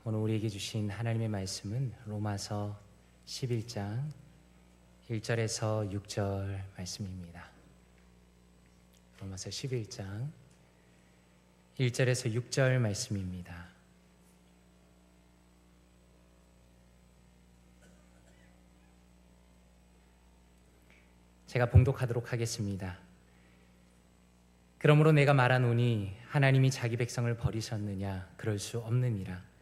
오늘 우리에게 주신 하나님의 말씀은 로마서 11장 1절에서 6절 말씀입니다. 로마서 11장 1절에서 6절 말씀입니다. 제가 봉독하도록 하겠습니다. 그러므로 내가 말하노니 하나님이 자기 백성을 버리셨느냐? 그럴 수 없느니라.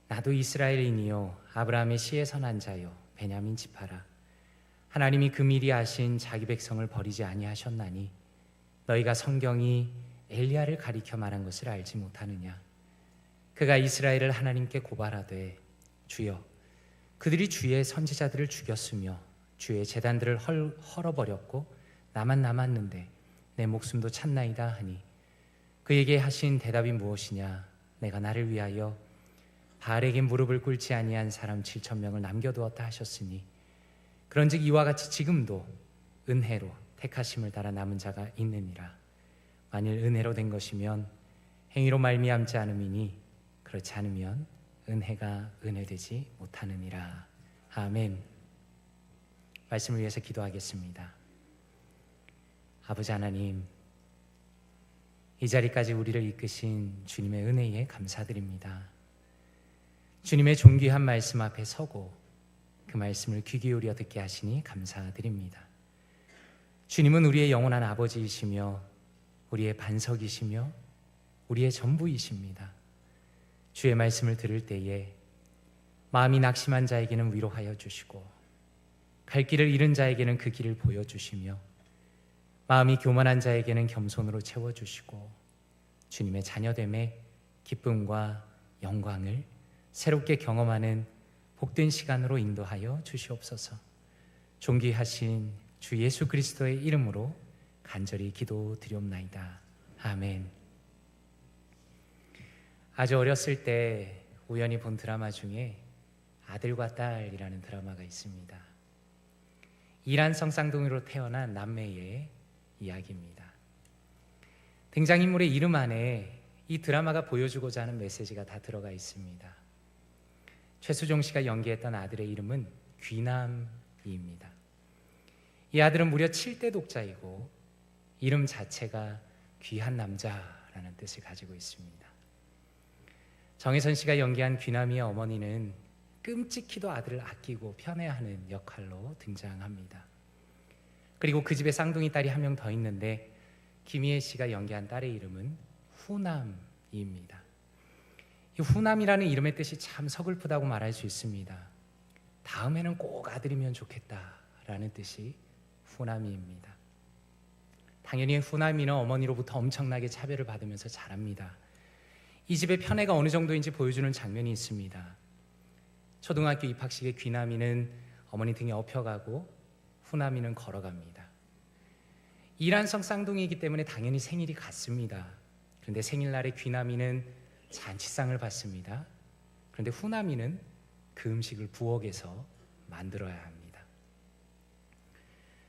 나도 이스라엘인이요 아브라함의 씨에서 난 자요 베냐민 지파라. 하나님이 금일이 아신 자기 백성을 버리지 아니하셨나니 너희가 성경이 엘리야를 가리켜 말한 것을 알지 못하느냐? 그가 이스라엘을 하나님께 고발하되 주여 그들이 주의 선지자들을 죽였으며 주의 제단들을 헐어버렸고 나만 남았는데 내 목숨도 찾나이다 하니 그에게 하신 대답이 무엇이냐? 내가 나를 위하여 바알에게 무릎을 꿇지 아니한 사람 7,000명을 남겨두었다 하셨으니 그런즉 이와 같이 지금도 은혜로 택하심을 따라 남은 자가 있느니라. 만일 은혜로 된 것이면 행위로 말미암지 않음이니 그렇지 않으면 은혜가 은혜되지 못하느니라. 아멘. 말씀을 위해서 기도하겠습니다. 아버지 하나님, 이 자리까지 우리를 이끄신 주님의 은혜에 감사드립니다. 주님의 존귀한 말씀 앞에 서고 그 말씀을 귀 기울여 듣게 하시니 감사드립니다. 주님은 우리의 영원한 아버지이시며 우리의 반석이시며 우리의 전부이십니다. 주의 말씀을 들을 때에 마음이 낙심한 자에게는 위로하여 주시고 갈 길을 잃은 자에게는 그 길을 보여주시며 마음이 교만한 자에게는 겸손으로 채워주시고 주님의 자녀됨의 기쁨과 영광을 새롭게 경험하는 복된 시간으로 인도하여 주시옵소서. 존귀하신 주 예수 그리스도의 이름으로 간절히 기도드리옵나이다. 아멘. 아주 어렸을 때 우연히 본 드라마 중에 아들과 딸이라는 드라마가 있습니다. 이란성 쌍둥이로 태어난 남매의 이야기입니다. 등장인물의 이름 안에 이 드라마가 보여주고자 하는 메시지가 다 들어가 있습니다. 최수종 씨가 연기했던 아들의 이름은 귀남이입니다. 이 아들은 무려 7대 독자이고 이름 자체가 귀한 남자라는 뜻을 가지고 있습니다. 정혜선 씨가 연기한 귀남이의 어머니는 끔찍히도 아들을 아끼고 편애하는 역할로 등장합니다. 그리고 그 집에 쌍둥이 딸이 한 명 더 있는데 김희애 씨가 연기한 딸의 이름은 후남이입니다. 이 후남이라는 이름의 뜻이 참 서글프다고 말할 수 있습니다. 다음에는 꼭 아들이면 좋겠다라는 뜻이 후남이입니다. 당연히 후남이는 어머니로부터 엄청나게 차별을 받으면서 자랍니다. 이 집의 편애가 어느 정도인지 보여주는 장면이 있습니다. 초등학교 입학식에 귀남이는 어머니 등에 업혀가고 후남이는 걸어갑니다. 이란성 쌍둥이이기 때문에 당연히 생일이 같습니다. 그런데 생일날에 귀남이는 잔치상을 받습니다. 그런데 후남이는 그 음식을 부엌에서 만들어야 합니다.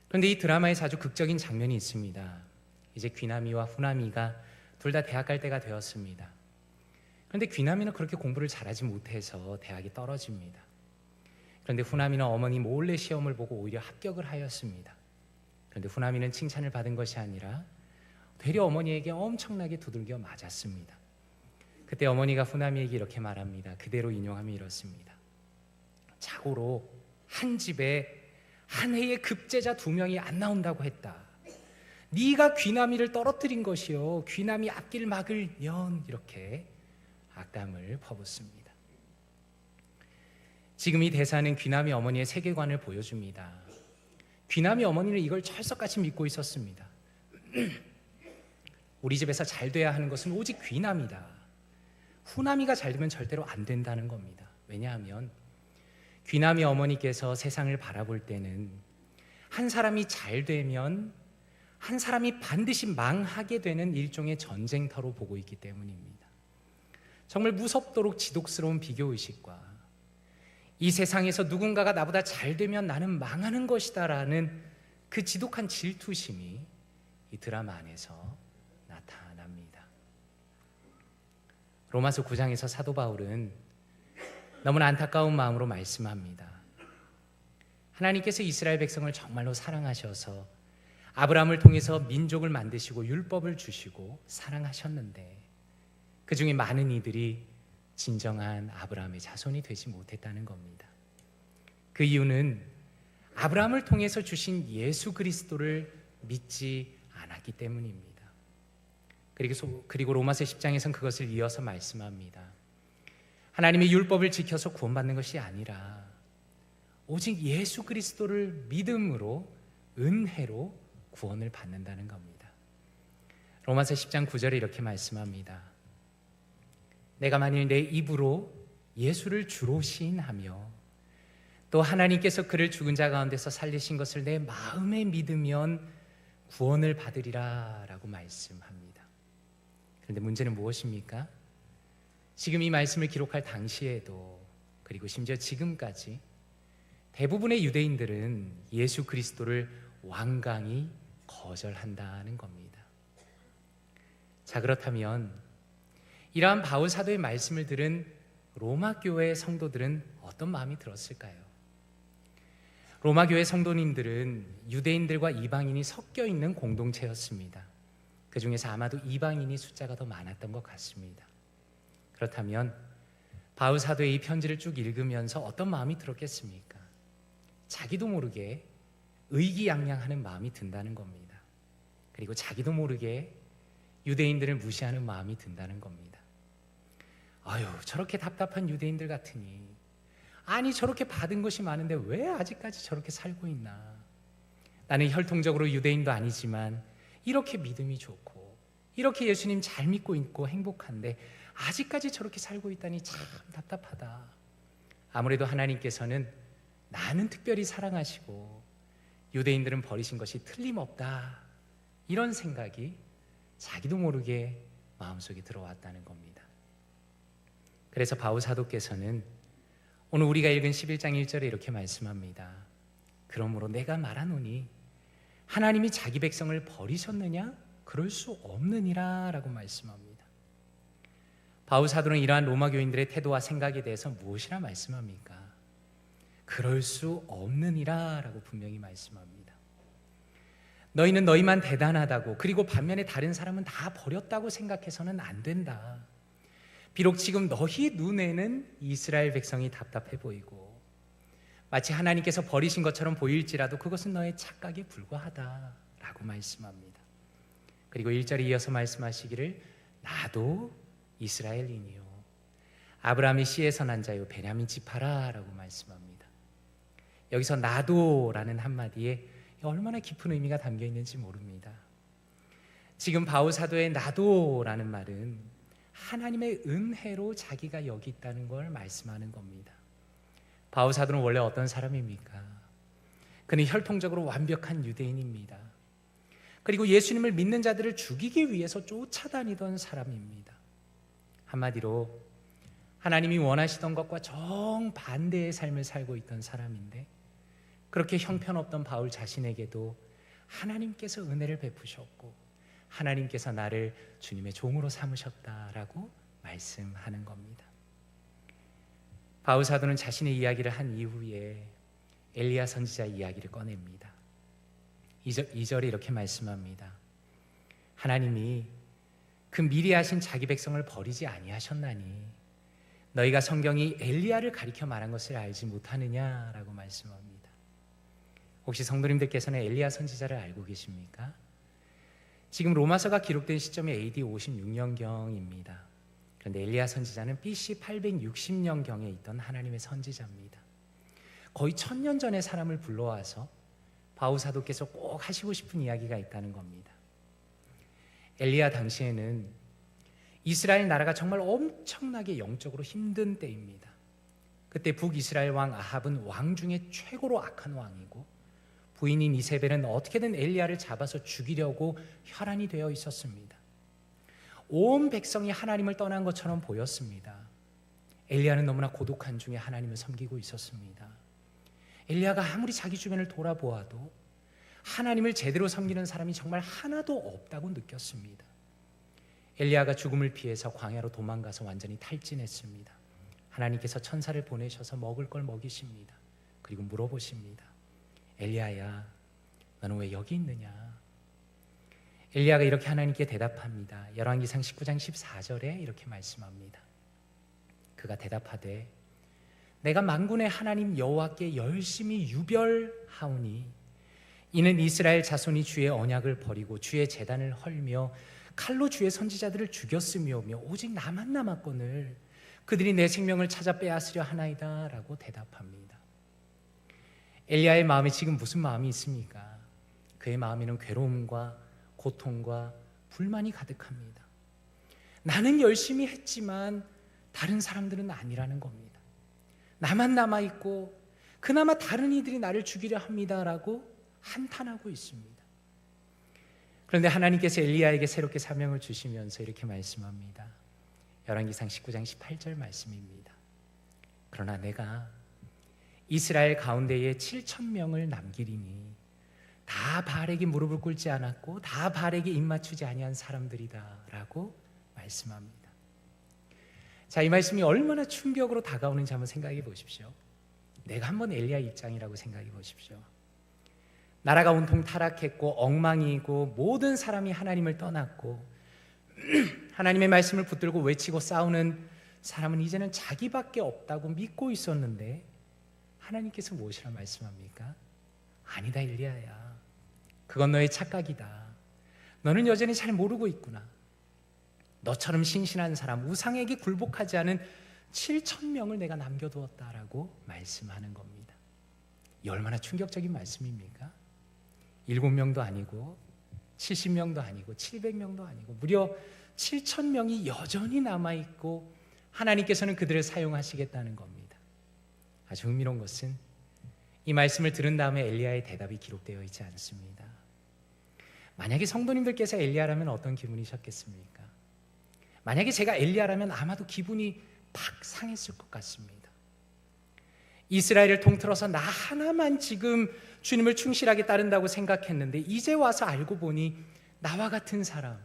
그런데 이 드라마에서 아주 극적인 장면이 있습니다. 이제 귀남이와 후남이가 둘 다 대학 갈 때가 되었습니다. 그런데 귀남이는 그렇게 공부를 잘하지 못해서 대학이 떨어집니다. 그런데 후남이는 어머니 몰래 시험을 보고 오히려 합격을 하였습니다. 그런데 후남이는 칭찬을 받은 것이 아니라 되려 어머니에게 엄청나게 두들겨 맞았습니다. 그때 어머니가 후남이에게 이렇게 말합니다. 그대로 인용하면 이렇습니다. 자고로 한 집에 한 해에 급제자 2명이 안 나온다고 했다. 네가 귀남이를 떨어뜨린 것이요 귀남이 앞길 막을면, 이렇게 악담을 퍼붓습니다. 지금 이 대사는 귀남이 어머니의 세계관을 보여줍니다. 귀남이 어머니는 이걸 철석같이 믿고 있었습니다. 우리 집에서 잘 돼야 하는 것은 오직 귀남이다. 후남이가 잘 되면 절대로 안 된다는 겁니다. 왜냐하면 귀남이 어머니께서 세상을 바라볼 때는 한 사람이 잘 되면 한 사람이 반드시 망하게 되는 일종의 전쟁터로 보고 있기 때문입니다. 정말 무섭도록 지독스러운 비교의식과 이 세상에서 누군가가 나보다 잘 되면 나는 망하는 것이다 라는 그 지독한 질투심이 이 드라마 안에서 나타납니다. 로마서 9장에서 사도 바울은 너무나 안타까운 마음으로 말씀합니다. 하나님께서 이스라엘 백성을 정말로 사랑하셔서 아브라함을 통해서 민족을 만드시고 율법을 주시고 사랑하셨는데 그 중에 많은 이들이 진정한 아브라함의 자손이 되지 못했다는 겁니다. 그 이유는 아브라함을 통해서 주신 예수 그리스도를 믿지 않았기 때문입니다. 그리고 로마서 10장에서는 그것을 이어서 말씀합니다. 하나님의 율법을 지켜서 구원받는 것이 아니라 오직 예수 그리스도를 믿음으로 은혜로 구원을 받는다는 겁니다. 로마서 10장 9절에 이렇게 말씀합니다. 내가 만일 내 입으로 예수를 주로 시인하며 또 하나님께서 그를 죽은 자 가운데서 살리신 것을 내 마음에 믿으면 구원을 받으리라 라고 말씀합니다. 그런데 문제는 무엇입니까? 지금 이 말씀을 기록할 당시에도 그리고 심지어 지금까지 대부분의 유대인들은 예수 그리스도를 완강히 거절한다는 겁니다. 자, 그렇다면 이러한 바울 사도의 말씀을 들은 로마 교회 성도들은 어떤 마음이 들었을까요? 로마 교회 성도님들은 유대인들과 이방인이 섞여 있는 공동체였습니다. 그 중에서 아마도 이방인이 숫자가 더 많았던 것 같습니다. 그렇다면 바울 사도의 이 편지를 쭉 읽으면서 어떤 마음이 들었겠습니까? 자기도 모르게 의기양양하는 마음이 든다는 겁니다. 그리고 자기도 모르게 유대인들을 무시하는 마음이 든다는 겁니다. 아유, 저렇게 답답한 유대인들 같으니, 아니 저렇게 받은 것이 많은데 왜 아직까지 저렇게 살고 있나? 나는 혈통적으로 유대인도 아니지만 이렇게 믿음이 좋고 이렇게 예수님 잘 믿고 있고 행복한데 아직까지 저렇게 살고 있다니 참 답답하다. 아무래도 하나님께서는 나는 특별히 사랑하시고 유대인들은 버리신 것이 틀림없다, 이런 생각이 자기도 모르게 마음속에 들어왔다는 겁니다. 그래서 바울 사도께서는 오늘 우리가 읽은 11장 1절에 이렇게 말씀합니다. 그러므로 내가 말하노니 하나님이 자기 백성을 버리셨느냐? 그럴 수 없느니라 라고 말씀합니다. 바울 사도는 이러한 로마 교인들의 태도와 생각에 대해서 무엇이라 말씀합니까? 그럴 수 없느니라 라고 분명히 말씀합니다. 너희는 너희만 대단하다고, 그리고 반면에 다른 사람은 다 버렸다고 생각해서는 안 된다. 비록 지금 너희 눈에는 이스라엘 백성이 답답해 보이고 마치 하나님께서 버리신 것처럼 보일지라도 그것은 너의 착각에 불과하다 라고 말씀합니다. 그리고 1절에 이어서 말씀하시기를 나도 이스라엘인이요 아브라함의 씨에서 난 자요 베냐민 지파라 라고 말씀합니다. 여기서 나도라는 한마디에 얼마나 깊은 의미가 담겨 있는지 모릅니다. 지금 바울 사도의 나도라는 말은 하나님의 은혜로 자기가 여기 있다는 걸 말씀하는 겁니다. 바울 사도는 원래 어떤 사람입니까? 그는 혈통적으로 완벽한 유대인입니다. 그리고 예수님을 믿는 자들을 죽이기 위해서 쫓아다니던 사람입니다. 한마디로 하나님이 원하시던 것과 정반대의 삶을 살고 있던 사람인데, 그렇게 형편없던 바울 자신에게도 하나님께서 은혜를 베푸셨고 하나님께서 나를 주님의 종으로 삼으셨다라고 말씀하는 겁니다. 바울 사도는 자신의 이야기를 한 이후에 엘리야 선지자 이야기를 꺼냅니다. 2절에 이렇게 말씀합니다. 하나님이 그 미리 하신 자기 백성을 버리지 아니하셨나니 너희가 성경이 엘리야를 가리켜 말한 것을 알지 못하느냐라고 말씀합니다. 혹시 성도님들께서는 엘리야 선지자를 알고 계십니까? 지금 로마서가 기록된 시점이 AD 56년경입니다. 그런데 엘리야 선지자는 BC 860년경에 있던 하나님의 선지자입니다. 거의 1000년 전의 사람을 불러와서 바울 사도께서 꼭 하시고 싶은 이야기가 있다는 겁니다. 엘리야 당시에는 이스라엘 나라가 정말 엄청나게 영적으로 힘든 때입니다. 그때 북이스라엘 왕 아합은 왕 중에 최고로 악한 왕이고 부인인 이세벨은 어떻게든 엘리야를 잡아서 죽이려고 혈안이 되어 있었습니다. 온 백성이 하나님을 떠난 것처럼 보였습니다. 엘리야는 너무나 고독한 중에 하나님을 섬기고 있었습니다. 엘리야가 아무리 자기 주변을 돌아보아도 하나님을 제대로 섬기는 사람이 정말 하나도 없다고 느꼈습니다. 엘리야가 죽음을 피해서 광야로 도망가서 완전히 탈진했습니다. 하나님께서 천사를 보내셔서 먹을 걸 먹이십니다. 그리고 물어보십니다. 엘리야야, 너는 왜 여기 있느냐? 엘리야가 이렇게 하나님께 대답합니다. 열왕기상 19장 14절에 이렇게 말씀합니다. 그가 대답하되 내가 만군의 하나님 여호와께 열심히 유별하오니 이는 이스라엘 자손이 주의 언약을 버리고 주의 제단을 헐며 칼로 주의 선지자들을 죽였으며며 오직 나만 남았거늘 그들이 내 생명을 찾아 빼앗으려 하나이다 라고 대답합니다. 엘리야의 마음에 지금 무슨 마음이 있습니까? 그의 마음에는 괴로움과 고통과 불만이 가득합니다. 나는 열심히 했지만 다른 사람들은 아니라는 겁니다. 나만 남아있고 그나마 다른 이들이 나를 죽이려 합니다라고 한탄하고 있습니다. 그런데 하나님께서 엘리야에게 새롭게 사명을 주시면서 이렇게 말씀합니다. 열왕기상 19장 18절 말씀입니다. 그러나 내가 이스라엘 가운데에 7,000명을 남기리니 다 바알에게 무릎을 꿇지 않았고 다 바알에게 입맞추지 아니한 사람들이다 라고 말씀합니다. 자, 이 말씀이 얼마나 충격으로 다가오는지 한번 생각해 보십시오. 내가 한번 엘리야 입장이라고 생각해 보십시오. 나라가 온통 타락했고 엉망이고 모든 사람이 하나님을 떠났고 하나님의 말씀을 붙들고 외치고 싸우는 사람은 이제는 자기밖에 없다고 믿고 있었는데 하나님께서 무엇이라 말씀합니까? 아니다 엘리야야, 그건 너의 착각이다. 너는 여전히 잘 모르고 있구나. 너처럼 신실한 사람, 우상에게 굴복하지 않은 7,000명을 내가 남겨두었다라고 말씀하는 겁니다. 이 얼마나 충격적인 말씀입니까? 7명도 아니고 70명도 아니고 700명도 아니고 무려 7,000명이 여전히 남아있고 하나님께서는 그들을 사용하시겠다는 겁니다. 아주 흥미로운 것은 이 말씀을 들은 다음에 엘리야의 대답이 기록되어 있지 않습니다. 만약에 성도님들께서 엘리야라면 어떤 기분이셨겠습니까? 만약에 제가 엘리야라면 아마도 기분이 팍 상했을 것 같습니다. 이스라엘을 통틀어서 나 하나만 지금 주님을 충실하게 따른다고 생각했는데 이제 와서 알고 보니 나와 같은 사람,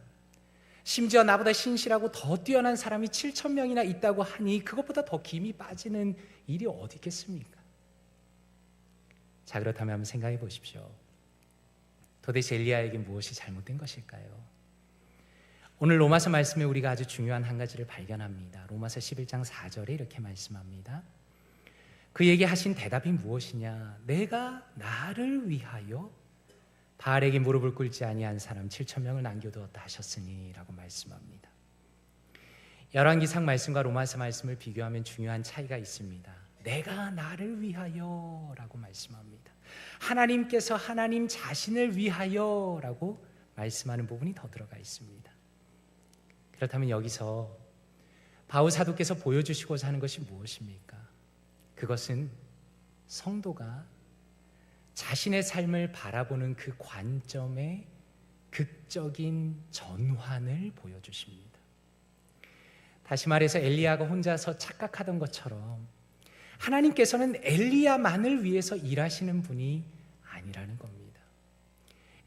심지어 나보다 신실하고 더 뛰어난 사람이 7,000명이나 있다고 하니 그것보다 더 김이 빠지는 일이 어디 있겠습니까? 자, 그렇다면 한번 생각해 보십시오. 도대체 엘리야에게 무엇이 잘못된 것일까요? 오늘 로마서 말씀에 우리가 아주 중요한 한 가지를 발견합니다. 로마서 11장 4절에 이렇게 말씀합니다. 그에게 하신 대답이 무엇이냐? 내가 나를 위하여 바알에게 무릎을 꿇지 아니한 사람 7,000명을 남겨두었다 하셨으니 라고 말씀합니다. 열왕기상 말씀과 로마서 말씀을 비교하면 중요한 차이가 있습니다. 내가 나를 위하여 라고 말씀합니다. 하나님께서 하나님 자신을 위하여 라고 말씀하는 부분이 더 들어가 있습니다. 그렇다면 여기서 바울 사도께서 보여주시고자 하는 것이 무엇입니까? 그것은 성도가 자신의 삶을 바라보는 그 관점의 극적인 전환을 보여주십니다. 다시 말해서 엘리야가 혼자서 착각하던 것처럼 하나님께서는 엘리야만을 위해서 일하시는 분이 아니라는 겁니다.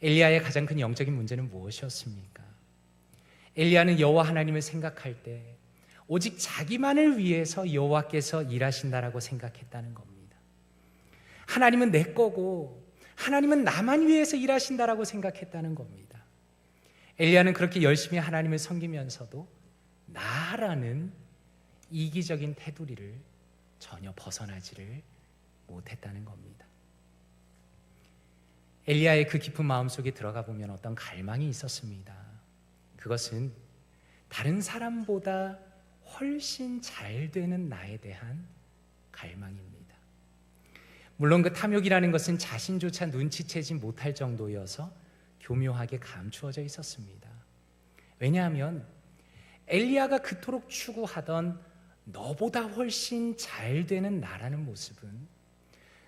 엘리야의 가장 큰 영적인 문제는 무엇이었습니까? 엘리야는 여호와 하나님을 생각할 때 오직 자기만을 위해서 여호와께서 일하신다라고 생각했다는 겁니다. 하나님은 내 거고 하나님은 나만 위해서 일하신다라고 생각했다는 겁니다. 엘리야는 그렇게 열심히 하나님을 섬기면서도 나라는 이기적인 테두리를 전혀 벗어나지를 못했다는 겁니다. 엘리야의 그 깊은 마음속에 들어가 보면 어떤 갈망이 있었습니다. 그것은 다른 사람보다 훨씬 잘 되는 나에 대한 갈망입니다. 물론 그 탐욕이라는 것은 자신조차 눈치채지 못할 정도여서 교묘하게 감추어져 있었습니다. 왜냐하면 엘리야가 그토록 추구하던 너보다 훨씬 잘 되는 나라는 모습은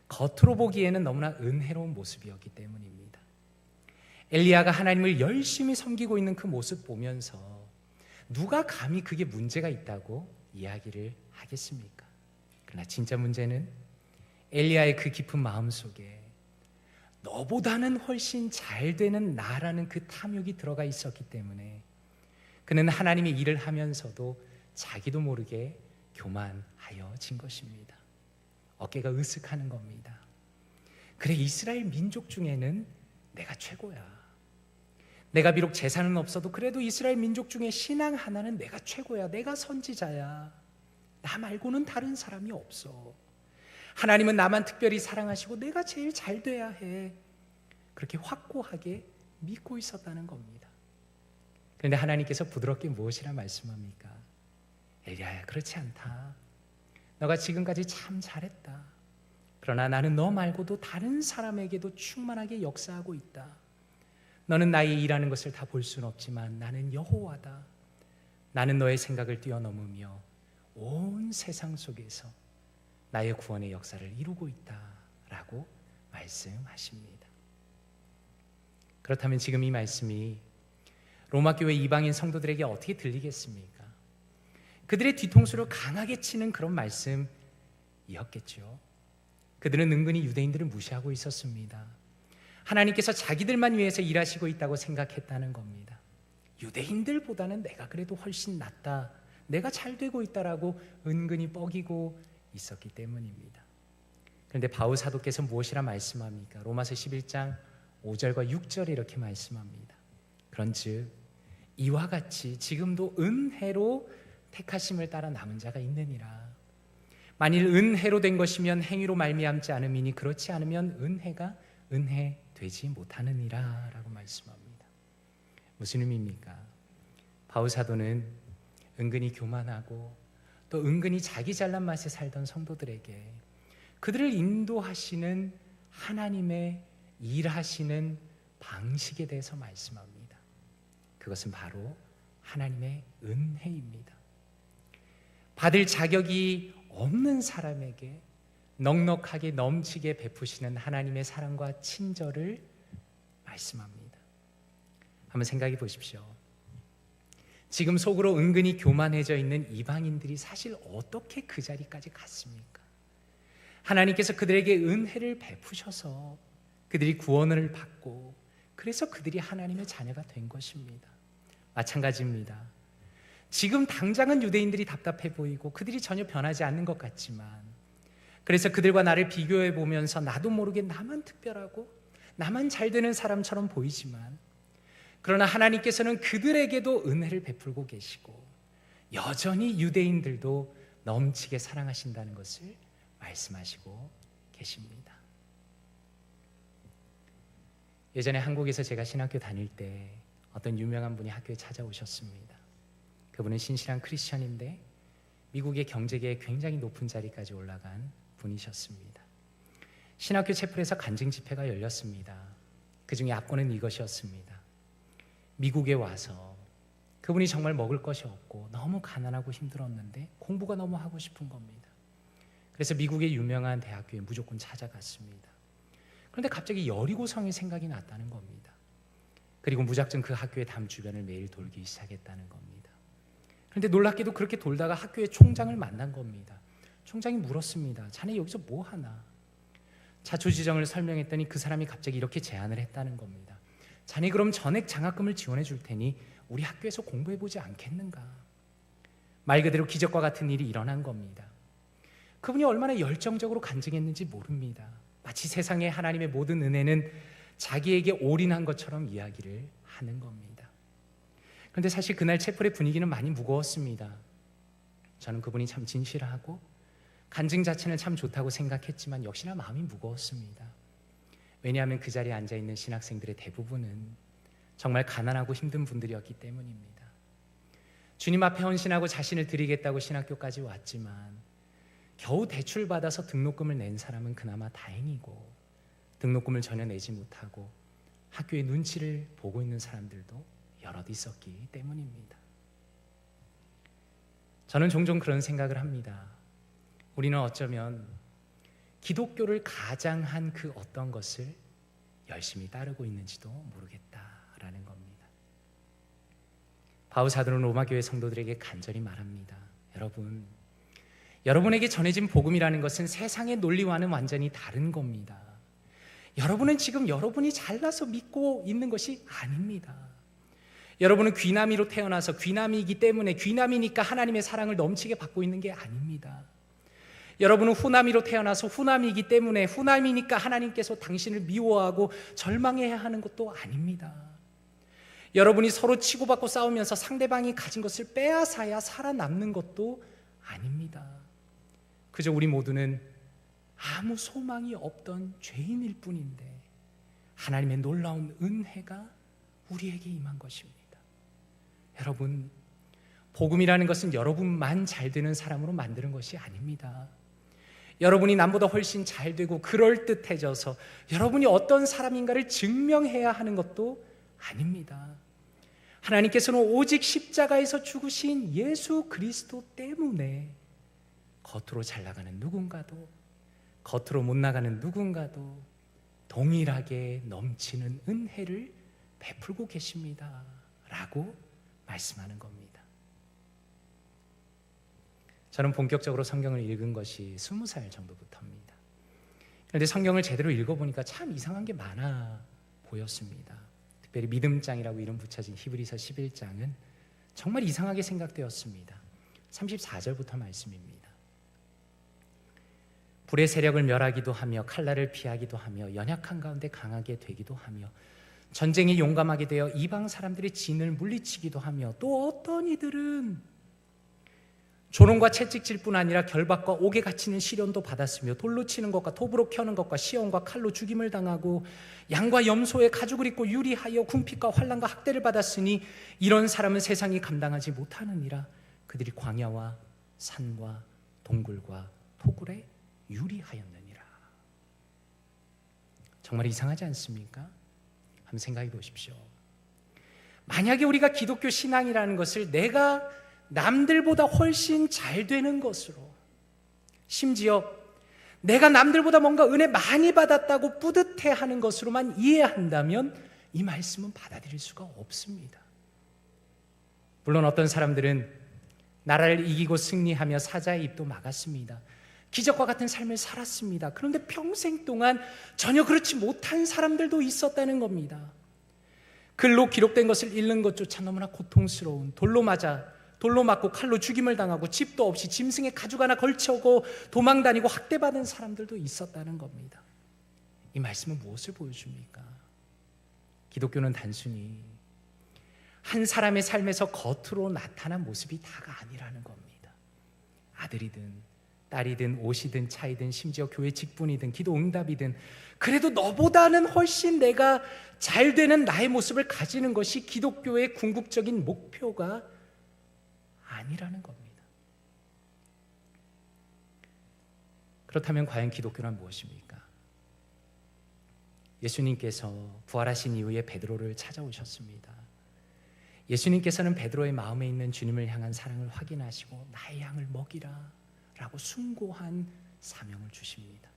겉으로 보기에는 너무나 은혜로운 모습이었기 때문입니다. 엘리야가 하나님을 열심히 섬기고 있는 그 모습 보면서 누가 감히 그게 문제가 있다고 이야기를 하겠습니까? 그러나 진짜 문제는 엘리야의 그 깊은 마음속에 너보다는 훨씬 잘 되는 나라는 그 탐욕이 들어가 있었기 때문에 그는 하나님의 일을 하면서도 자기도 모르게 교만하여진 것입니다. 어깨가 으쓱하는 겁니다. 그래, 이스라엘 민족 중에는 내가 최고야. 내가 비록 재산은 없어도 그래도 이스라엘 민족 중에 신앙 하나는 내가 최고야. 내가 선지자야. 나 말고는 다른 사람이 없어. 하나님은 나만 특별히 사랑하시고 내가 제일 잘 돼야 해. 그렇게 확고하게 믿고 있었다는 겁니다. 그런데 하나님께서 부드럽게 무엇이라 말씀합니까? 엘리야야, 그렇지 않다. 너가 지금까지 참 잘했다. 그러나 나는 너 말고도 다른 사람에게도 충만하게 역사하고 있다. 너는 나의 일하는 것을 다 볼 수는 없지만 나는 여호와다. 나는 너의 생각을 뛰어넘으며 온 세상 속에서 나의 구원의 역사를 이루고 있다라고 말씀하십니다. 그렇다면 지금 이 말씀이 로마 교회 이방인 성도들에게 어떻게 들리겠습니까? 그들의 뒤통수를 강하게 치는 그런 말씀이었겠죠. 그들은 은근히 유대인들을 무시하고 있었습니다. 하나님께서 자기들만 위해서 일하시고 있다고 생각했다는 겁니다. 유대인들보다는 내가 그래도 훨씬 낫다, 내가 잘 되고 있다라고 은근히 뻐기고 있었기 때문입니다. 그런데 바울 사도께서 무엇이라 말씀합니까? 로마서 11장 5절과 6절에 이렇게 말씀합니다. 그런즉 이와 같이 지금도 은혜로 택하심을 따라 남은 자가 있느니라. 만일 은혜로 된 것이면 행위로 말미암지 않음이니 그렇지 않으면 은혜가 은혜 되지 못하느니라 라고 말씀합니다. 무슨 의미입니까? 바울 사도는 은근히 교만하고 또 은근히 자기 잘난 맛에 살던 성도들에게 그들을 인도하시는 하나님의 일하시는 방식에 대해서 말씀합니다. 그것은 바로 하나님의 은혜입니다. 받을 자격이 없는 사람에게 넉넉하게 넘치게 베푸시는 하나님의 사랑과 친절을 말씀합니다. 한번 생각해 보십시오. 지금 속으로 은근히 교만해져 있는 이방인들이 사실 어떻게 그 자리까지 갔습니까? 하나님께서 그들에게 은혜를 베푸셔서 그들이 구원을 받고 그래서 그들이 하나님의 자녀가 된 것입니다. 마찬가지입니다. 지금 당장은 유대인들이 답답해 보이고 그들이 전혀 변하지 않는 것 같지만 그래서 그들과 나를 비교해 보면서 나도 모르게 나만 특별하고 나만 잘 되는 사람처럼 보이지만 그러나 하나님께서는 그들에게도 은혜를 베풀고 계시고 여전히 유대인들도 넘치게 사랑하신다는 것을 말씀하시고 계십니다. 예전에 한국에서 제가 신학교 다닐 때 어떤 유명한 분이 학교에 찾아오셨습니다. 그분은 신실한 크리스천인데 미국의 경제계에 굉장히 높은 자리까지 올라간 분이셨습니다. 신학교 채플에서 간증 집회가 열렸습니다. 그 중에 앞권은 이것이었습니다. 미국에 와서 그분이 정말 먹을 것이 없고 너무 가난하고 힘들었는데 공부가 너무 하고 싶은 겁니다. 그래서 미국의 유명한 대학교에 무조건 찾아갔습니다. 그런데 갑자기 여리고성이 생각이 났다는 겁니다. 그리고 무작정 그 학교의 담 주변을 매일 돌기 시작했다는 겁니다. 그런데 놀랍게도 그렇게 돌다가 학교의 총장을 만난 겁니다. 총장이 물었습니다. 자네 여기서 뭐 하나? 자초지정을 설명했더니 그 사람이 갑자기 이렇게 제안을 했다는 겁니다. 자네 그럼 전액 장학금을 지원해 줄 테니 우리 학교에서 공부해보지 않겠는가? 말 그대로 기적과 같은 일이 일어난 겁니다. 그분이 얼마나 열정적으로 간증했는지 모릅니다. 마치 세상의 하나님의 모든 은혜는 자기에게 올인한 것처럼 이야기를 하는 겁니다. 그런데 사실 그날 채플의 분위기는 많이 무거웠습니다. 저는 그분이 참 진실하고 간증 자체는 참 좋다고 생각했지만 역시나 마음이 무거웠습니다. 왜냐하면 그 자리에 앉아있는 신학생들의 대부분은 정말 가난하고 힘든 분들이었기 때문입니다. 주님 앞에 헌신하고 자신을 드리겠다고 신학교까지 왔지만 겨우 대출받아서 등록금을 낸 사람은 그나마 다행이고 등록금을 전혀 내지 못하고 학교의 눈치를 보고 있는 사람들도 여럿 있었기 때문입니다. 저는 종종 그런 생각을 합니다. 우리는 어쩌면 기독교를 가장한 그 어떤 것을 열심히 따르고 있는지도 모르겠다라는 겁니다. 바울 사도는 로마 교회 성도들에게 간절히 말합니다. 여러분에게 전해진 복음이라는 것은 세상의 논리와는 완전히 다른 겁니다. 여러분은 지금 여러분이 잘나서 믿고 있는 것이 아닙니다. 여러분은 귀남이로 태어나서 귀남이기 때문에 귀남이니까 하나님의 사랑을 넘치게 받고 있는 게 아닙니다. 여러분은 후남이로 태어나서 후남이기 때문에 후남이니까 하나님께서 당신을 미워하고 절망해야 하는 것도 아닙니다. 여러분이 서로 치고받고 싸우면서 상대방이 가진 것을 빼앗아야 살아남는 것도 아닙니다. 그저 우리 모두는 아무 소망이 없던 죄인일 뿐인데 하나님의 놀라운 은혜가 우리에게 임한 것입니다. 여러분, 복음이라는 것은 여러분만 잘 되는 사람으로 만드는 것이 아닙니다. 여러분이 남보다 훨씬 잘 되고 그럴듯해져서 여러분이 어떤 사람인가를 증명해야 하는 것도 아닙니다. 하나님께서는 오직 십자가에서 죽으신 예수 그리스도 때문에 겉으로 잘 나가는 누군가도 겉으로 못 나가는 누군가도 동일하게 넘치는 은혜를 베풀고 계십니다 라고 말씀하는 겁니다. 저는 본격적으로 성경을 읽은 것이 20살 정도부터입니다. 그런데 성경을 제대로 읽어보니까 참 이상한 게 많아 보였습니다. 특별히 믿음장이라고 이름 붙여진 히브리서 11장은 정말 이상하게 생각되었습니다. 34절부터 말씀입니다. 불의 세력을 멸하기도 하며 칼날을 피하기도 하며 연약한 가운데 강하게 되기도 하며 전쟁에 용감하게 되어 이방 사람들의 진을 물리치기도 하며 또 어떤 이들은 조롱과 채찍질 뿐 아니라 결박과 옥에 갇히는 시련도 받았으며 돌로 치는 것과 톱으로 켜는 것과 시험과 칼로 죽임을 당하고 양과 염소의 가죽을 입고 유리하여 궁핍과 환난과 학대를 받았으니 이런 사람은 세상이 감당하지 못하느니라. 그들이 광야와 산과 동굴과 토굴에 유리하였느니라. 정말 이상하지 않습니까? 한번 생각해 보십시오. 만약에 우리가 기독교 신앙이라는 것을 내가 남들보다 훨씬 잘 되는 것으로, 심지어 내가 남들보다 뭔가 은혜 많이 받았다고 뿌듯해하는 것으로만 이해한다면 이 말씀은 받아들일 수가 없습니다. 물론 어떤 사람들은 나라를 이기고 승리하며 사자의 입도 막았습니다. 기적과 같은 삶을 살았습니다. 그런데 평생 동안 전혀 그렇지 못한 사람들도 있었다는 겁니다. 글로 기록된 것을 읽는 것조차 너무나 고통스러운, 돌로 맞고 칼로 죽임을 당하고 집도 없이 짐승에 가죽 하나 걸쳐고 도망다니고 학대받은 사람들도 있었다는 겁니다. 이 말씀은 무엇을 보여줍니까? 기독교는 단순히 한 사람의 삶에서 겉으로 나타난 모습이 다가 아니라는 겁니다. 아들이든 딸이든 옷이든 차이든 심지어 교회 직분이든 기도 응답이든 그래도 너보다는 훨씬 내가 잘 되는 나의 모습을 가지는 것이 기독교의 궁극적인 목표가 아니라는 겁니다. 그렇다면 과연 기독교란 무엇입니까? 예수님께서 부활하신 이후에 베드로를 찾아오셨습니다. 예수님께서는 베드로의 마음에 있는 주님을 향한 사랑을 확인하시고 나의 양을 먹이라 라고 숭고한 사명을 주십니다.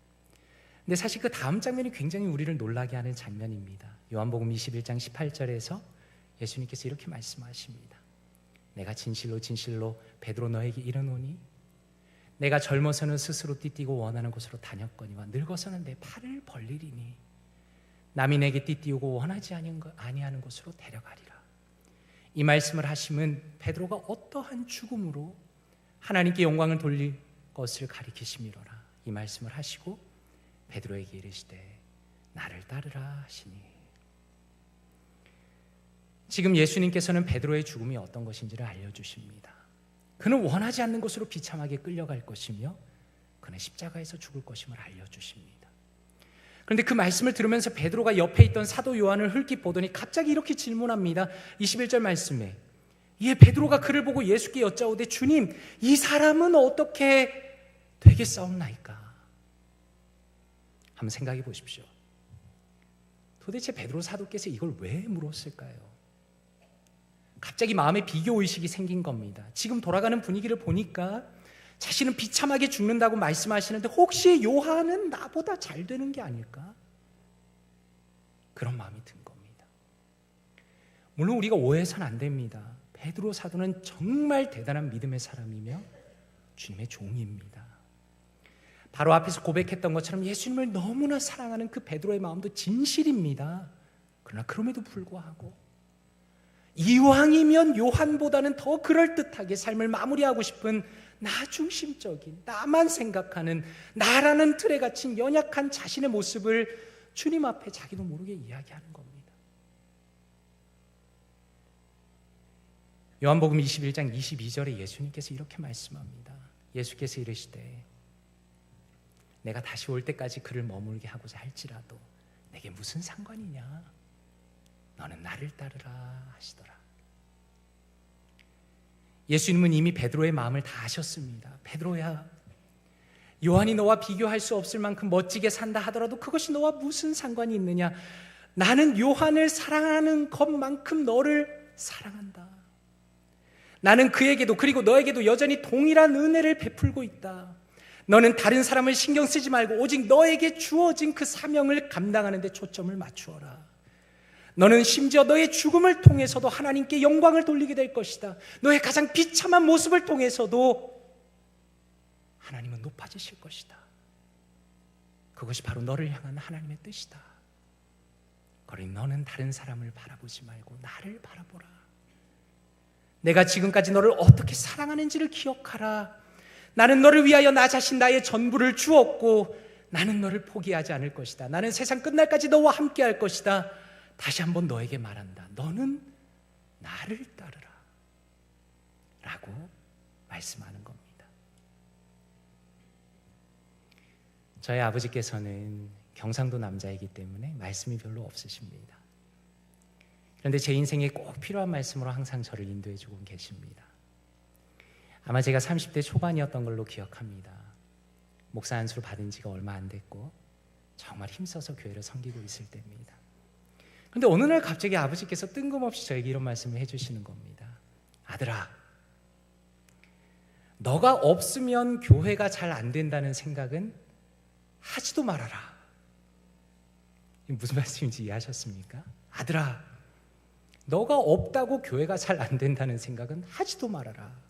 근데 사실 그 다음 장면이 굉장히 우리를 놀라게 하는 장면입니다. 요한복음 21장 18절에서 예수님께서 이렇게 말씀하십니다. 내가 진실로 진실로 베드로 너에게 이르노니 내가 젊어서는 스스로 띠띠고 원하는 곳으로 다녔거니와 늙어서는 내 팔을 벌리리니 남이 내게 띠띠우고 원하지 아니하는 곳으로 데려가리라. 이 말씀을 하심은 베드로가 어떠한 죽음으로 하나님께 영광을 돌릴 것을 가리키심이로라. 이 말씀을 하시고 베드로에게 이르시되 나를 따르라 하시니, 지금 예수님께서는 베드로의 죽음이 어떤 것인지를 알려주십니다. 그는 원하지 않는 곳으로 비참하게 끌려갈 것이며 그는 십자가에서 죽을 것임을 알려주십니다. 그런데 그 말씀을 들으면서 베드로가 옆에 있던 사도 요한을 흘낏 보더니 갑자기 이렇게 질문합니다. 21절 말씀에 이에 베드로가 그를 보고 예수께 여짜오되 주님, 이 사람은 어떻게 되겠사옵나이까? 한번 생각해 보십시오. 도대체 베드로 사도께서 이걸 왜 물었을까요? 갑자기 마음에 비교의식이 생긴 겁니다. 지금 돌아가는 분위기를 보니까 자신은 비참하게 죽는다고 말씀하시는데 혹시 요한은 나보다 잘 되는 게 아닐까? 그런 마음이 든 겁니다. 물론 우리가 오해해서는 안 됩니다. 베드로 사도는 정말 대단한 믿음의 사람이며 주님의 종입니다. 바로 앞에서 고백했던 것처럼 예수님을 너무나 사랑하는 그 베드로의 마음도 진실입니다. 그러나 그럼에도 불구하고 이왕이면 요한보다는 더 그럴듯하게 삶을 마무리하고 싶은 나 중심적인, 나만 생각하는, 나라는 틀에 갇힌 연약한 자신의 모습을 주님 앞에 자기도 모르게 이야기하는 겁니다. 요한복음 21장 22절에 예수님께서 이렇게 말씀합니다. 예수께서 이르시되 내가 다시 올 때까지 그를 머물게 하고자 할지라도 내게 무슨 상관이냐, 너는 나를 따르라 하시더라. 예수님은 이미 베드로의 마음을 다 아셨습니다. 베드로야, 요한이 너와 비교할 수 없을 만큼 멋지게 산다 하더라도 그것이 너와 무슨 상관이 있느냐? 나는 요한을 사랑하는 것만큼 너를 사랑한다. 나는 그에게도, 그리고 너에게도 여전히 동일한 은혜를 베풀고 있다. 너는 다른 사람을 신경 쓰지 말고 오직 너에게 주어진 그 사명을 감당하는 데 초점을 맞추어라. 너는 심지어 너의 죽음을 통해서도 하나님께 영광을 돌리게 될 것이다. 너의 가장 비참한 모습을 통해서도 하나님은 높아지실 것이다. 그것이 바로 너를 향한 하나님의 뜻이다. 그러니 너는 다른 사람을 바라보지 말고 나를 바라보라. 내가 지금까지 너를 어떻게 사랑하는지를 기억하라. 나는 너를 위하여 나 자신 나의 전부를 주었고 나는 너를 포기하지 않을 것이다. 나는 세상 끝날까지 너와 함께 할 것이다. 다시 한번 너에게 말한다. 너는 나를 따르라 라고 말씀하는 겁니다. 저희 아버지께서는 경상도 남자이기 때문에 말씀이 별로 없으십니다. 그런데 제 인생에 꼭 필요한 말씀으로 항상 저를 인도해 주고 계십니다. 아마 제가 30대 초반이었던 걸로 기억합니다. 목사 안수를 받은 지가 얼마 안 됐고 정말 힘써서 교회를 섬기고 있을 때입니다. 그런데 어느 날 갑자기 아버지께서 뜬금없이 저에게 이런 말씀을 해주시는 겁니다. 아들아, 너가 없으면 교회가 잘 안 된다는 생각은 하지도 말아라. 무슨 말씀인지 이해하셨습니까? 아들아, 너가 없다고 교회가 잘 안 된다는 생각은 하지도 말아라.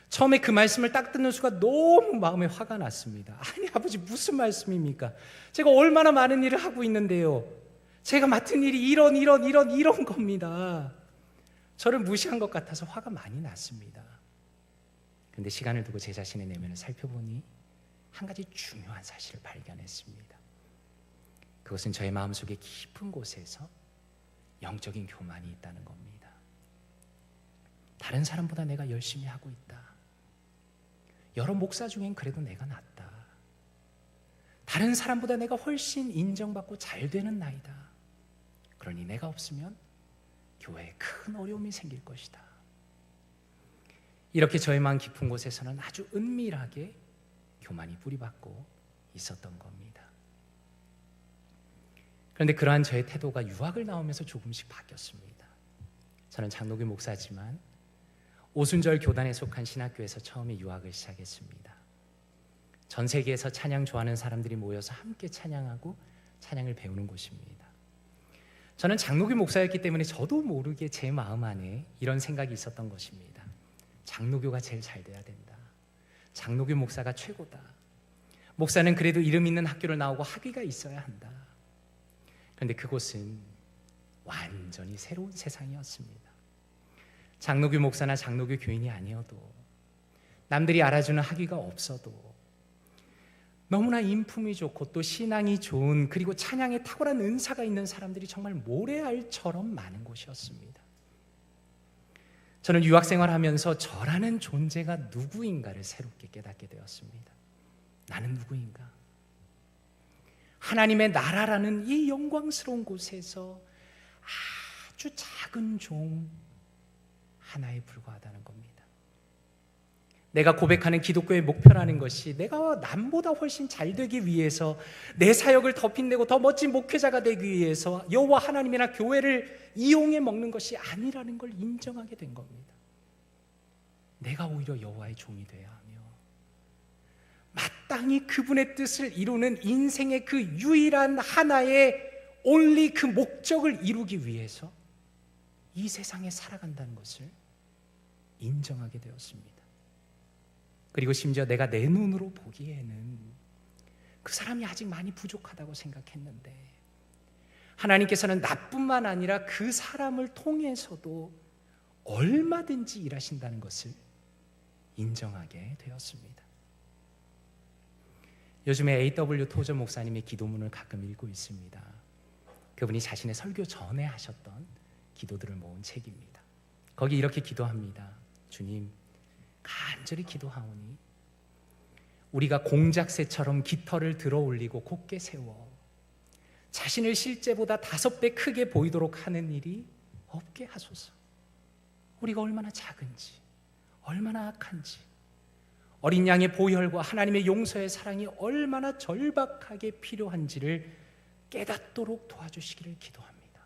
처음에 그 말씀을 딱 듣는 순간 너무 마음에 화가 났습니다. 아니 아버지, 무슨 말씀입니까? 제가 얼마나 많은 일을 하고 있는데요. 제가 맡은 일이 이런 겁니다. 저를 무시한 것 같아서 화가 많이 났습니다. 그런데 시간을 두고 제 자신의 내면을 살펴보니 한 가지 중요한 사실을 발견했습니다. 그것은 저의 마음속에 깊은 곳에서 영적인 교만이 있다는 겁니다. 다른 사람보다 내가 열심히 하고 있다. 여러 목사 중엔 그래도 내가 낫다. 다른 사람보다 내가 훨씬 인정받고 잘 되는 나이다. 그러니 내가 없으면 교회에 큰 어려움이 생길 것이다. 이렇게 저의 마음 깊은 곳에서는 아주 은밀하게 교만이 뿌리박고 있었던 겁니다. 그런데 그러한 저의 태도가 유학을 나오면서 조금씩 바뀌었습니다. 저는 장로교 목사지만 오순절 교단에 속한 신학교에서 처음에 유학을 시작했습니다. 전 세계에서 찬양 좋아하는 사람들이 모여서 함께 찬양하고 찬양을 배우는 곳입니다. 저는 장로교 목사였기 때문에 저도 모르게 제 마음 안에 이런 생각이 있었던 것입니다. 장로교가 제일 잘 돼야 된다. 장로교 목사가 최고다. 목사는 그래도 이름 있는 학교를 나오고 학위가 있어야 한다. 그런데 그곳은 완전히 새로운 세상이었습니다. 장로교 목사나 장로교 교인이 아니어도, 남들이 알아주는 학위가 없어도, 너무나 인품이 좋고 또 신앙이 좋은, 그리고 찬양에 탁월한 은사가 있는 사람들이 정말 모래알처럼 많은 곳이었습니다. 저는 유학생활하면서 저라는 존재가 누구인가를 새롭게 깨닫게 되었습니다. 나는 누구인가? 하나님의 나라라는 이 영광스러운 곳에서 아주 작은 종 하나에 불과하다는 겁니다. 내가 고백하는 기독교의 목표라는 것이 내가 남보다 훨씬 잘 되기 위해서, 내 사역을 더 빛내고 더 멋진 목회자가 되기 위해서 여호와 하나님이나 교회를 이용해 먹는 것이 아니라는 걸 인정하게 된 겁니다. 내가 오히려 여호와의 종이 되어야 하며 마땅히 그분의 뜻을 이루는 인생의 그 유일한 하나의 only 그 목적을 이루기 위해서 이 세상에 살아간다는 것을 인정하게 되었습니다. 그리고 심지어 내가 내 눈으로 보기에는 그 사람이 아직 많이 부족하다고 생각했는데, 하나님께서는 나뿐만 아니라 그 사람을 통해서도 얼마든지 일하신다는 것을 인정하게 되었습니다. 요즘에 A.W. 토저 목사님의 기도문을 가끔 읽고 있습니다. 그분이 자신의 설교 전에 하셨던 기도들을 모은 책입니다. 거기 이렇게 기도합니다. 주님, 간절히 기도하오니 우리가 공작새처럼 깃털을 들어 올리고 곧게 세워 자신을 실제보다 5배 크게 보이도록 하는 일이 없게 하소서. 우리가 얼마나 작은지, 얼마나 악한지, 어린 양의 보혈과 하나님의 용서의 사랑이 얼마나 절박하게 필요한지를 깨닫도록 도와주시기를 기도합니다.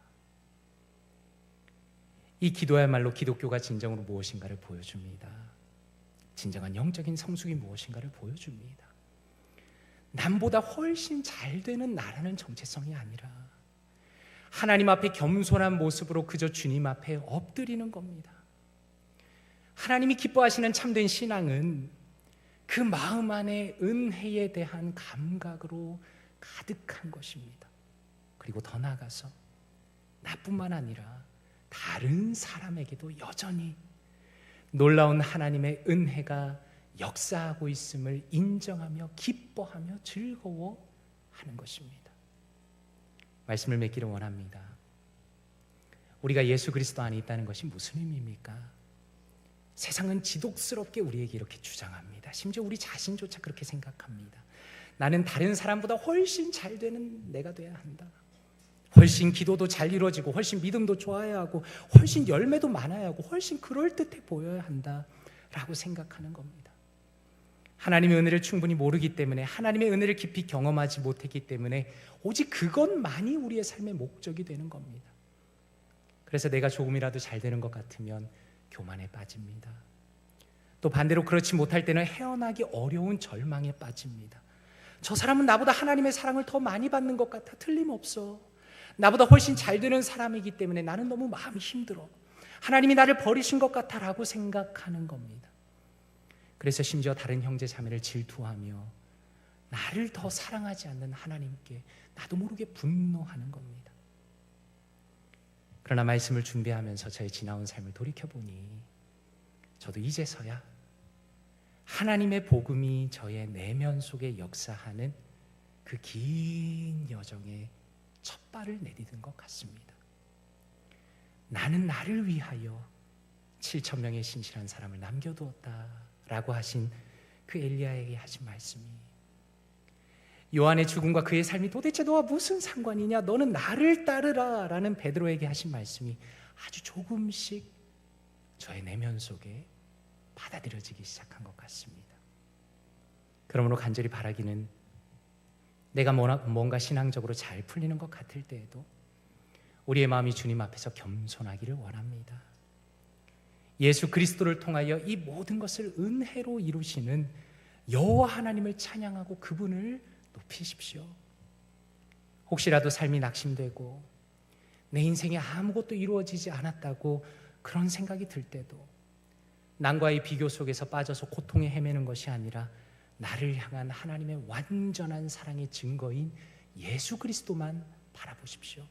이 기도야말로 기독교가 진정으로 무엇인가를 보여줍니다. 진정한 영적인 성숙이 무엇인가를 보여줍니다. 남보다 훨씬 잘 되는 나라는 정체성이 아니라 하나님 앞에 겸손한 모습으로 그저 주님 앞에 엎드리는 겁니다. 하나님이 기뻐하시는 참된 신앙은 그 마음 안에 은혜에 대한 감각으로 가득한 것입니다. 그리고 더 나아가서 나뿐만 아니라 다른 사람에게도 여전히 놀라운 하나님의 은혜가 역사하고 있음을 인정하며 기뻐하며 즐거워하는 것입니다. 말씀을 맺기를 원합니다. 우리가 예수 그리스도 안에 있다는 것이 무슨 의미입니까? 세상은 지독스럽게 우리에게 이렇게 주장합니다. 심지어 우리 자신조차 그렇게 생각합니다. 나는 다른 사람보다 훨씬 잘 되는 내가 돼야 한다. 훨씬 기도도 잘 이루어지고 훨씬 믿음도 좋아야 하고 훨씬 열매도 많아야 하고 훨씬 그럴듯해 보여야 한다라고 생각하는 겁니다. 하나님의 은혜를 충분히 모르기 때문에, 하나님의 은혜를 깊이 경험하지 못했기 때문에 오직 그것만이 우리의 삶의 목적이 되는 겁니다. 그래서 내가 조금이라도 잘 되는 것 같으면 교만에 빠집니다. 또 반대로 그렇지 못할 때는 헤어나기 어려운 절망에 빠집니다. 저 사람은 나보다 하나님의 사랑을 더 많이 받는 것 같아. 틀림없어. 나보다 훨씬 잘 되는 사람이기 때문에 나는 너무 마음이 힘들어. 하나님이 나를 버리신 것 같아 라고 생각하는 겁니다. 그래서 심지어 다른 형제 자매를 질투하며 나를 더 사랑하지 않는 하나님께 나도 모르게 분노하는 겁니다. 그러나 말씀을 준비하면서 저의 지나온 삶을 돌이켜보니 저도 이제서야 하나님의 복음이 저의 내면 속에 역사하는 그 긴 여정에 첫 발을 내디딘 것 같습니다. 나는 나를 위하여 7,000명의 신실한 사람을 남겨두었다 라고 하신 그 엘리야에게 하신 말씀이, 요한의 죽음과 그의 삶이 도대체 너와 무슨 상관이냐, 너는 나를 따르라 라는 베드로에게 하신 말씀이 아주 조금씩 저의 내면 속에 받아들여지기 시작한 것 같습니다. 그러므로 간절히 바라기는 내가 뭔가 신앙적으로 잘 풀리는 것 같을 때에도 우리의 마음이 주님 앞에서 겸손하기를 원합니다. 예수 그리스도를 통하여 이 모든 것을 은혜로 이루시는 여호와 하나님을 찬양하고 그분을 높이십시오. 혹시라도 삶이 낙심되고 내 인생에 아무것도 이루어지지 않았다고 그런 생각이 들 때도 남과의 비교 속에서 빠져서 고통에 헤매는 것이 아니라 나를 향한 하나님의 완전한 사랑의 증거인 예수 그리스도만 바라보십시오.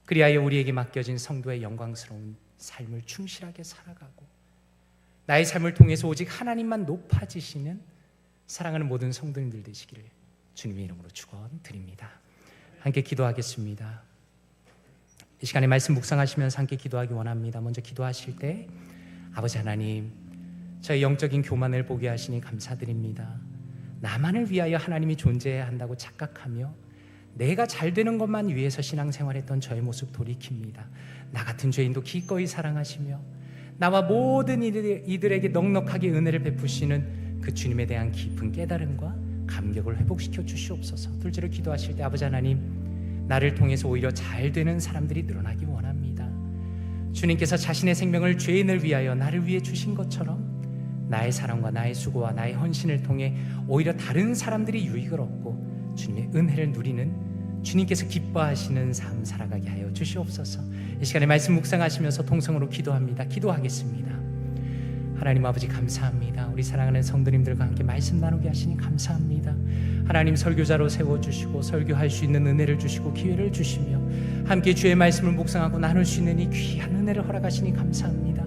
그리하여 우리에게 맡겨진 성도의 영광스러운 삶을 충실하게 살아가고 나의 삶을 통해서 오직 하나님만 높아지시는 사랑하는 모든 성도님들 되시기를 주님의 이름으로 축원드립니다. 함께 기도하겠습니다. 이 시간에 말씀 묵상하시면서 함께 기도하기 원합니다. 먼저 기도하실 때 아버지 하나님, 저의 영적인 교만을 보게 하시니 감사드립니다. 나만을 위하여 하나님이 존재해야 한다고 착각하며 내가 잘 되는 것만 위해서 신앙생활했던 저의 모습 돌이킵니다. 나 같은 죄인도 기꺼이 사랑하시며 나와 모든 이들에게 넉넉하게 은혜를 베푸시는 그 주님에 대한 깊은 깨달음과 감격을 회복시켜 주시옵소서. 둘째로 기도하실 때 아버지 하나님, 나를 통해서 오히려 잘 되는 사람들이 늘어나기 원합니다. 주님께서 자신의 생명을 죄인을 위하여 나를 위해 주신 것처럼 나의 사랑과 나의 수고와 나의 헌신을 통해 오히려 다른 사람들이 유익을 얻고 주님의 은혜를 누리는, 주님께서 기뻐하시는 삶 살아가게 하여 주시옵소서. 이 시간에 말씀 묵상하시면서 통성으로 기도합니다. 기도하겠습니다. 하나님 아버지 감사합니다. 우리 사랑하는 성도님들과 함께 말씀 나누게 하시니 감사합니다. 하나님 설교자로 세워주시고 설교할 수 있는 은혜를 주시고 기회를 주시며 함께 주의 말씀을 묵상하고 나눌 수 있는 이 귀한 은혜를 허락하시니 감사합니다.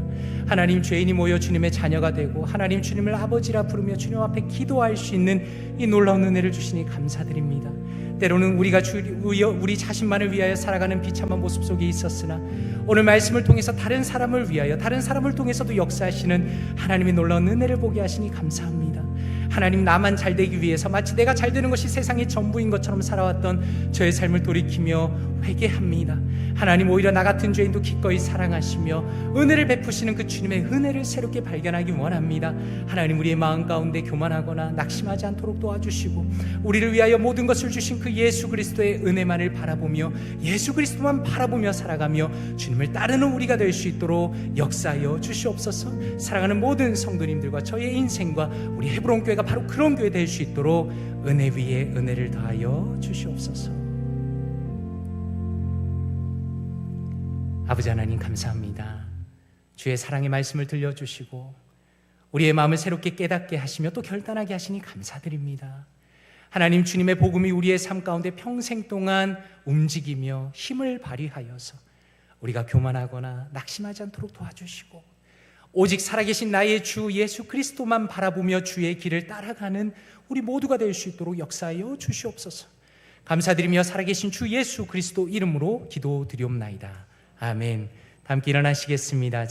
하나님, 죄인이 모여 주님의 자녀가 되고 하나님 주님을 아버지라 부르며 주님 앞에 기도할 수 있는 이 놀라운 은혜를 주시니 감사드립니다. 때로는 우리가 우리 자신만을 위하여 살아가는 비참한 모습 속에 있었으나 오늘 말씀을 통해서 다른 사람을 위하여, 다른 사람을 통해서도 역사하시는 하나님의 놀라운 은혜를 보게 하시니 감사합니다. 하나님, 나만 잘 되기 위해서 마치 내가 잘 되는 것이 세상의 전부인 것처럼 살아왔던 저의 삶을 돌이키며 회개합니다. 하나님, 오히려 나 같은 죄인도 기꺼이 사랑하시며 은혜를 베푸시는 그 주님의 은혜를 새롭게 발견하기 원합니다. 하나님, 우리의 마음 가운데 교만하거나 낙심하지 않도록 도와주시고 우리를 위하여 모든 것을 주신 그 예수 그리스도의 은혜만을 바라보며 예수 그리스도만 바라보며 살아가며 주님을 따르는 우리가 될 수 있도록 역사하여 주시옵소서. 사랑하는 모든 성도님들과 저의 인생과 우리 헤브론 교회가 바로 그런 교회 될 수 있도록 은혜 위에 은혜를 더하여 주시옵소서. 아버지 하나님, 감사합니다. 주의 사랑의 말씀을 들려주시고 우리의 마음을 새롭게 깨닫게 하시며 또 결단하게 하시니 감사드립니다. 하나님, 주님의 복음이 우리의 삶 가운데 평생 동안 움직이며 힘을 발휘하여서 우리가 교만하거나 낙심하지 않도록 도와주시고 오직 살아계신 나의 주 예수 그리스도만 바라보며 주의 길을 따라가는 우리 모두가 될 수 있도록 역사하여 주시옵소서. 감사드리며 살아계신 주 예수 그리스도 이름으로 기도드리옵나이다. 아멘. 다 함께 일어나시겠습니다.